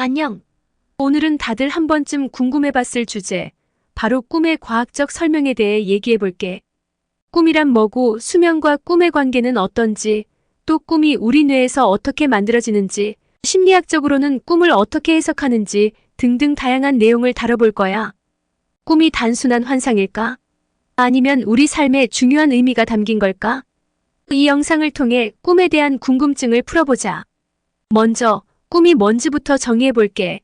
안녕. 오늘은 다들 한 번쯤 궁금해봤을 주제, 바로 꿈의 과학적 설명에 대해 얘기해볼게. 꿈이란 뭐고, 수면과 꿈의 관계는 어떤지, 또 꿈이 우리 뇌에서 어떻게 만들어지는지, 심리학적으로는 꿈을 어떻게 해석하는지 등등 다양한 내용을 다뤄볼 거야. 꿈이 단순한 환상일까? 아니면 우리 삶에 중요한 의미가 담긴 걸까? 이 영상을 통해 꿈에 대한 궁금증을 풀어보자. 먼저, 꿈이 뭔지부터 정의해볼게.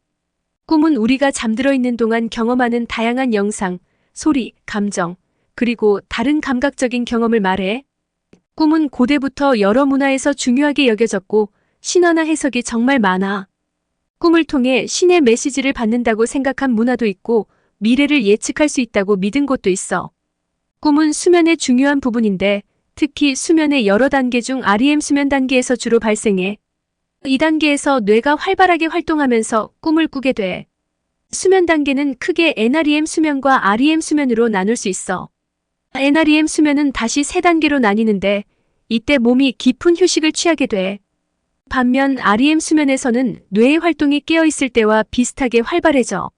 꿈은 우리가 잠들어 있는 동안 경험하는 다양한 영상, 소리, 감정, 그리고 다른 감각적인 경험을 말해. 꿈은 고대부터 여러 문화에서 중요하게 여겨졌고, 신화나 해석이 정말 많아. 꿈을 통해 신의 메시지를 받는다고 생각한 문화도 있고, 미래를 예측할 수 있다고 믿은 곳도 있어. 꿈은 수면의 중요한 부분인데, 특히 수면의 여러 단계 중 REM 수면 단계에서 주로 발생해. 이 단계에서 뇌가 활발하게 활동하면서 꿈을 꾸게 돼. 수면 단계는 크게 NREM 수면과 REM 수면으로 나눌 수 있어. NREM 수면은 다시 세 단계로 나뉘는데, 이때 몸이 깊은 휴식을 취하게 돼. 반면 REM 수면에서는 뇌의 활동이 깨어있을 때와 비슷하게 활발해져.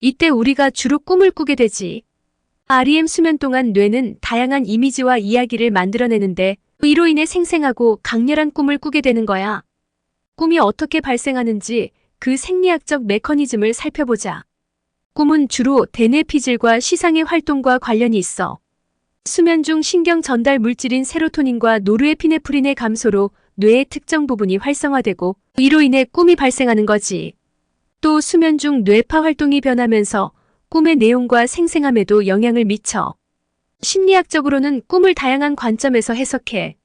이때 우리가 주로 꿈을 꾸게 되지. REM 수면 동안 뇌는 다양한 이미지와 이야기를 만들어내는데, 이로 인해 생생하고 강렬한 꿈을 꾸게 되는 거야. 꿈이 어떻게 발생하는지 그 생리학적 메커니즘을 살펴보자. 꿈은 주로 대뇌 피질과 시상의 활동과 관련이 있어. 수면 중 신경 전달 물질인 세로토닌과 노르에피네프린의 감소로 뇌의 특정 부분이 활성화되고, 이로 인해 꿈이 발생하는 거지. 또 수면 중 뇌파 활동이 변하면서 꿈의 내용과 생생함에도 영향을 미쳐. 심리학적으로는 꿈을 다양한 관점에서 해석해.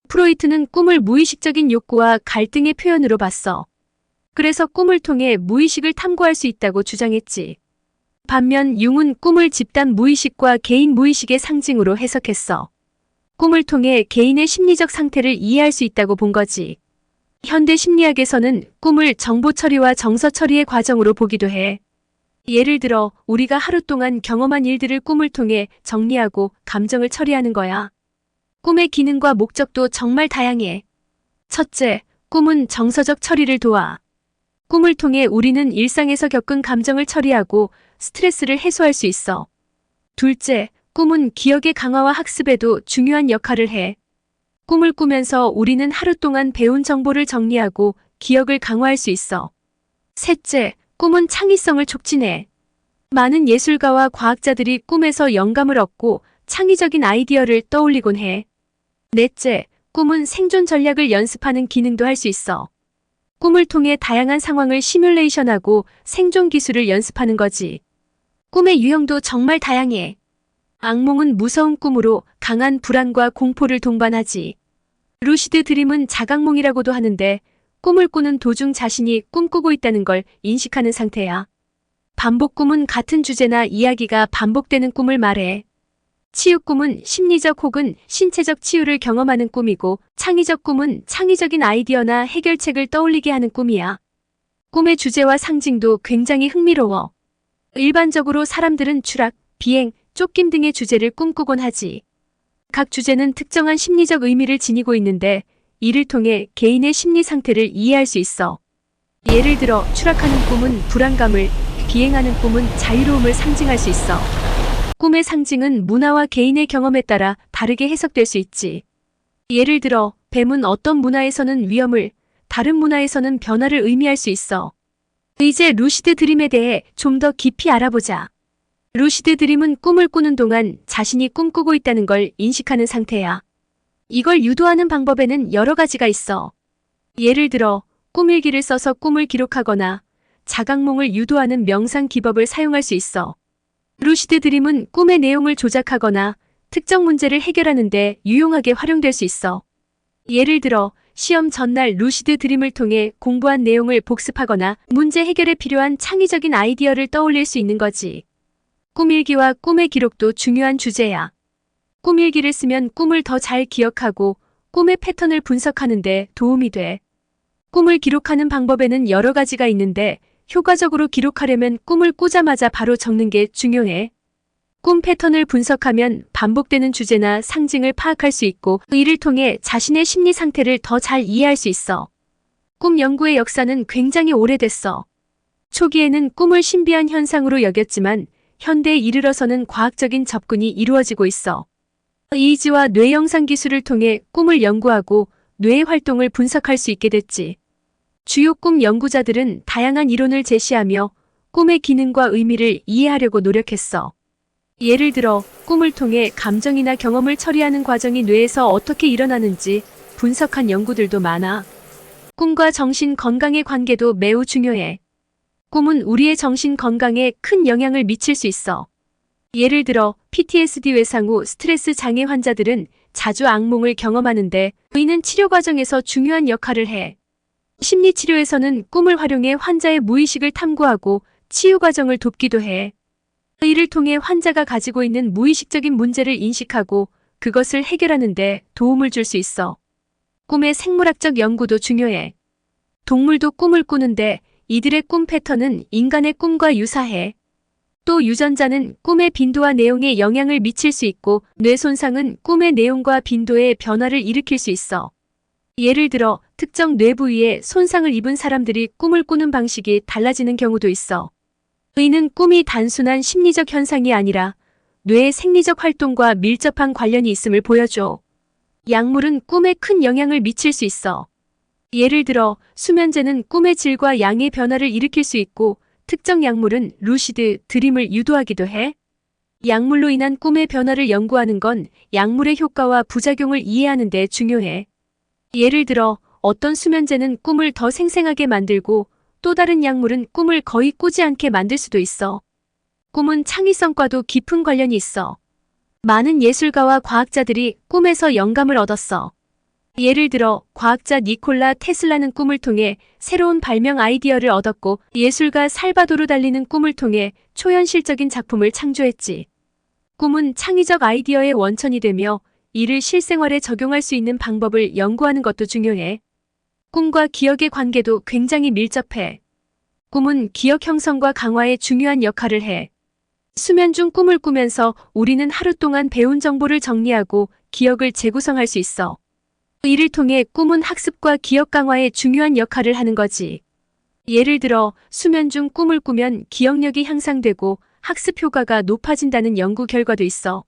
프로이트는 꿈을 무의식적인 욕구와 갈등의 표현으로 봤어. 그래서 꿈을 통해 무의식을 탐구할 수 있다고 주장했지. 반면 융은 꿈을 집단 무의식과 개인 무의식의 상징으로 해석했어. 꿈을 통해 개인의 심리적 상태를 이해할 수 있다고 본 거지. 현대 심리학에서는 꿈을 정보 처리와 정서 처리의 과정으로 보기도 해. 예를 들어 우리가 하루 동안 경험한 일들을 꿈을 통해 정리하고 감정을 처리하는 거야. 꿈의 기능과 목적도 정말 다양해. 첫째, 꿈은 정서적 처리를 도와. 꿈을 통해 우리는 일상에서 겪은 감정을 처리하고 스트레스를 해소할 수 있어. 둘째, 꿈은 기억의 강화와 학습에도 중요한 역할을 해. 꿈을 꾸면서 우리는 하루 동안 배운 정보를 정리하고 기억을 강화할 수 있어. 셋째, 꿈은 창의성을 촉진해. 많은 예술가와 과학자들이 꿈에서 영감을 얻고 창의적인 아이디어를 떠올리곤 해. 넷째, 꿈은 생존 전략을 연습하는 기능도 할 수 있어. 꿈을 통해 다양한 상황을 시뮬레이션하고 생존 기술을 연습하는 거지. 꿈의 유형도 정말 다양해. 악몽은 무서운 꿈으로 강한 불안과 공포를 동반하지. 루시드 드림은 자각몽이라고도 하는데 꿈을 꾸는 도중 자신이 꿈꾸고 있다는 걸 인식하는 상태야. 반복 꿈은 같은 주제나 이야기가 반복되는 꿈을 말해. 치유 꿈은 심리적 혹은 신체적 치유를 경험하는 꿈이고, 창의적 꿈은 창의적인 아이디어나 해결책을 떠올리게 하는 꿈이야. 꿈의 주제와 상징도 굉장히 흥미로워. 일반적으로 사람들은 추락, 비행, 쫓김 등의 주제를 꿈꾸곤 하지. 각 주제는 특정한 심리적 의미를 지니고 있는데, 이를 통해 개인의 심리 상태를 이해할 수 있어. 예를 들어 추락하는 꿈은 불안감을, 비행하는 꿈은 자유로움을 상징할 수 있어. 꿈의 상징은 문화와 개인의 경험에 따라 다르게 해석될 수 있지. 예를 들어 뱀은 어떤 문화에서는 위험을, 다른 문화에서는 변화를 의미할 수 있어. 이제 루시드 드림에 대해 좀 더 깊이 알아보자. 루시드 드림은 꿈을 꾸는 동안 자신이 꿈꾸고 있다는 걸 인식하는 상태야. 이걸 유도하는 방법에는 여러 가지가 있어. 예를 들어 꿈일기를 써서 꿈을 기록하거나 자각몽을 유도하는 명상 기법을 사용할 수 있어. 루시드 드림은 꿈의 내용을 조작하거나 특정 문제를 해결하는 데 유용하게 활용될 수 있어. 예를 들어 시험 전날 루시드 드림을 통해 공부한 내용을 복습하거나 문제 해결에 필요한 창의적인 아이디어를 떠올릴 수 있는 거지. 꿈일기와 꿈의 기록도 중요한 주제야. 꿈일기를 쓰면 꿈을 더 잘 기억하고 꿈의 패턴을 분석하는 데 도움이 돼. 꿈을 기록하는 방법에는 여러 가지가 있는데 효과적으로 기록하려면 꿈을 꾸자마자 바로 적는 게 중요해. 꿈 패턴을 분석하면 반복되는 주제나 상징을 파악할 수 있고 이를 통해 자신의 심리 상태를 더 잘 이해할 수 있어. 꿈 연구의 역사는 굉장히 오래됐어. 초기에는 꿈을 신비한 현상으로 여겼지만 현대에 이르러서는 과학적인 접근이 이루어지고 있어. EEG와 뇌 영상 기술을 통해 꿈을 연구하고 뇌의 활동을 분석할 수 있게 됐지. 주요 꿈 연구자들은 다양한 이론을 제시하며 꿈의 기능과 의미를 이해하려고 노력했어. 예를 들어 꿈을 통해 감정이나 경험을 처리하는 과정이 뇌에서 어떻게 일어나는지 분석한 연구들도 많아. 꿈과 정신 건강의 관계도 매우 중요해. 꿈은 우리의 정신 건강에 큰 영향을 미칠 수 있어. 예를 들어 PTSD 외상 후 스트레스 장애 환자들은 자주 악몽을 경험하는데 이는 치료 과정에서 중요한 역할을 해. 심리치료에서는 꿈을 활용해 환자의 무의식을 탐구하고 치유 과정을 돕기도 해. 이를 통해 환자가 가지고 있는 무의식적인 문제를 인식하고 그것을 해결하는 데 도움을 줄 수 있어. 꿈의 생물학적 연구도 중요해. 동물도 꿈을 꾸는데 이들의 꿈 패턴은 인간의 꿈과 유사해. 또 유전자는 꿈의 빈도와 내용에 영향을 미칠 수 있고 뇌 손상은 꿈의 내용과 빈도의 변화를 일으킬 수 있어. 예를 들어 특정 뇌 부위에 손상을 입은 사람들이 꿈을 꾸는 방식이 달라지는 경우도 있어. 이는 꿈이 단순한 심리적 현상이 아니라 뇌의 생리적 활동과 밀접한 관련이 있음을 보여줘. 약물은 꿈에 큰 영향을 미칠 수 있어. 예를 들어 수면제는 꿈의 질과 양의 변화를 일으킬 수 있고 특정 약물은 루시드, 드림을 유도하기도 해. 약물로 인한 꿈의 변화를 연구하는 건 약물의 효과와 부작용을 이해하는 데 중요해. 예를 들어 어떤 수면제는 꿈을 더 생생하게 만들고 또 다른 약물은 꿈을 거의 꾸지 않게 만들 수도 있어. 꿈은 창의성과도 깊은 관련이 있어. 많은 예술가와 과학자들이 꿈에서 영감을 얻었어. 예를 들어 과학자 니콜라 테슬라는 꿈을 통해 새로운 발명 아이디어를 얻었고 예술가 살바도르 달리는 꿈을 통해 초현실적인 작품을 창조했지. 꿈은 창의적 아이디어의 원천이 되며 이를 실생활에 적용할 수 있는 방법을 연구하는 것도 중요해. 꿈과 기억의 관계도 굉장히 밀접해. 꿈은 기억 형성과 강화에 중요한 역할을 해. 수면 중 꿈을 꾸면서 우리는 하루 동안 배운 정보를 정리하고 기억을 재구성할 수 있어. 이를 통해 꿈은 학습과 기억 강화에 중요한 역할을 하는 거지. 예를 들어 수면 중 꿈을 꾸면 기억력이 향상되고 학습 효과가 높아진다는 연구 결과도 있어.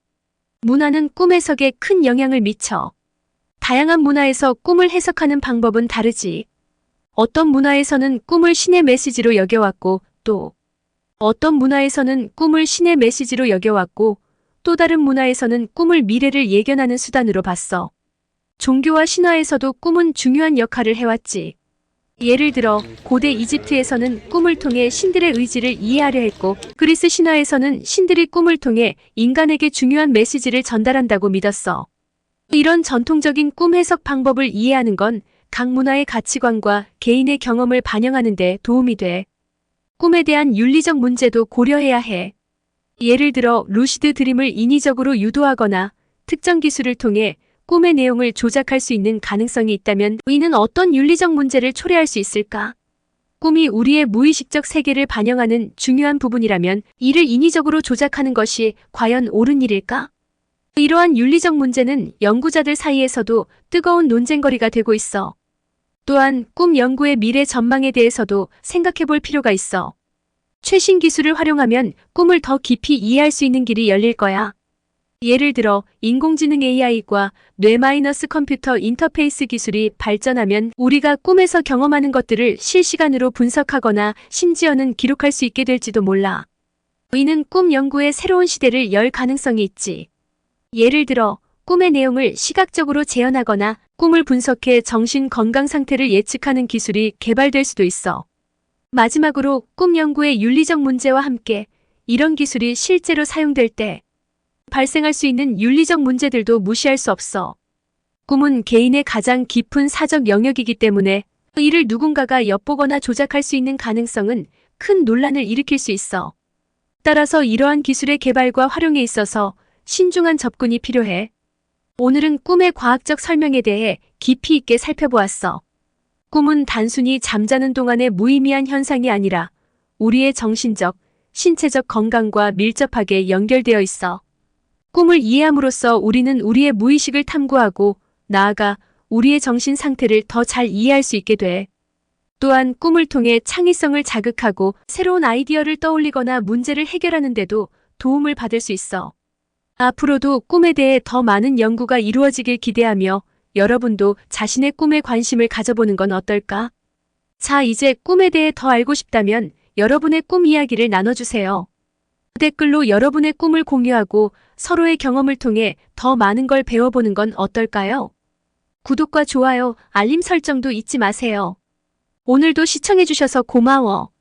문화는 꿈 해석에 큰 영향을 미쳐. 다양한 문화에서 꿈을 해석하는 방법은 다르지. 어떤 문화에서는 꿈을 신의 메시지로 여겨왔고 또 어떤 문화에서는 꿈을 신의 메시지로 여겨왔고 또 다른 문화에서는 꿈을 미래를 예견하는 수단으로 봤어. 종교와 신화에서도 꿈은 중요한 역할을 해왔지. 예를 들어 고대 이집트에서는 꿈을 통해 신들의 의지를 이해하려 했고 그리스 신화에서는 신들이 꿈을 통해 인간에게 중요한 메시지를 전달한다고 믿었어. 이런 전통적인 꿈 해석 방법을 이해하는 건 각 문화의 가치관과 개인의 경험을 반영하는 데 도움이 돼. 꿈에 대한 윤리적 문제도 고려해야 해. 예를 들어 루시드 드림을 인위적으로 유도하거나 특정 기술을 통해 꿈의 내용을 조작할 수 있는 가능성이 있다면 이는 어떤 윤리적 문제를 초래할 수 있을까? 꿈이 우리의 무의식적 세계를 반영하는 중요한 부분이라면 이를 인위적으로 조작하는 것이 과연 옳은 일일까? 이러한 윤리적 문제는 연구자들 사이에서도 뜨거운 논쟁거리가 되고 있어. 또한 꿈 연구의 미래 전망에 대해서도 생각해 볼 필요가 있어. 최신 기술을 활용하면 꿈을 더 깊이 이해할 수 있는 길이 열릴 거야. 예를 들어 인공지능 AI과 뇌-컴퓨터 인터페이스 기술이 발전하면 우리가 꿈에서 경험하는 것들을 실시간으로 분석하거나 심지어는 기록할 수 있게 될지도 몰라. 이는 꿈 연구의 새로운 시대를 열 가능성이 있지. 예를 들어 꿈의 내용을 시각적으로 재현하거나 꿈을 분석해 정신 건강 상태를 예측하는 기술이 개발될 수도 있어. 마지막으로 꿈 연구의 윤리적 문제와 함께 이런 기술이 실제로 사용될 때 발생할 수 있는 윤리적 문제들도 무시할 수 없어. 꿈은 개인의 가장 깊은 사적 영역이기 때문에 이를 누군가가 엿보거나 조작할 수 있는 가능성은 큰 논란을 일으킬 수 있어. 따라서 이러한 기술의 개발과 활용에 있어서 신중한 접근이 필요해. 오늘은 꿈의 과학적 설명에 대해 깊이 있게 살펴보았어. 꿈은 단순히 잠자는 동안의 무의미한 현상이 아니라 우리의 정신적, 신체적 건강과 밀접하게 연결되어 있어. 꿈을 이해함으로써 우리는 우리의 무의식을 탐구하고 나아가 우리의 정신 상태를 더 잘 이해할 수 있게 돼. 또한 꿈을 통해 창의성을 자극하고 새로운 아이디어를 떠올리거나 문제를 해결하는 데도 도움을 받을 수 있어. 앞으로도 꿈에 대해 더 많은 연구가 이루어지길 기대하며 여러분도 자신의 꿈에 관심을 가져보는 건 어떨까? 자, 이제 꿈에 대해 더 알고 싶다면 여러분의 꿈 이야기를 나눠주세요. 댓글로 여러분의 꿈을 공유하고 서로의 경험을 통해 더 많은 걸 배워보는 건 어떨까요? 구독과 좋아요, 알림 설정도 잊지 마세요. 오늘도 시청해주셔서 고마워.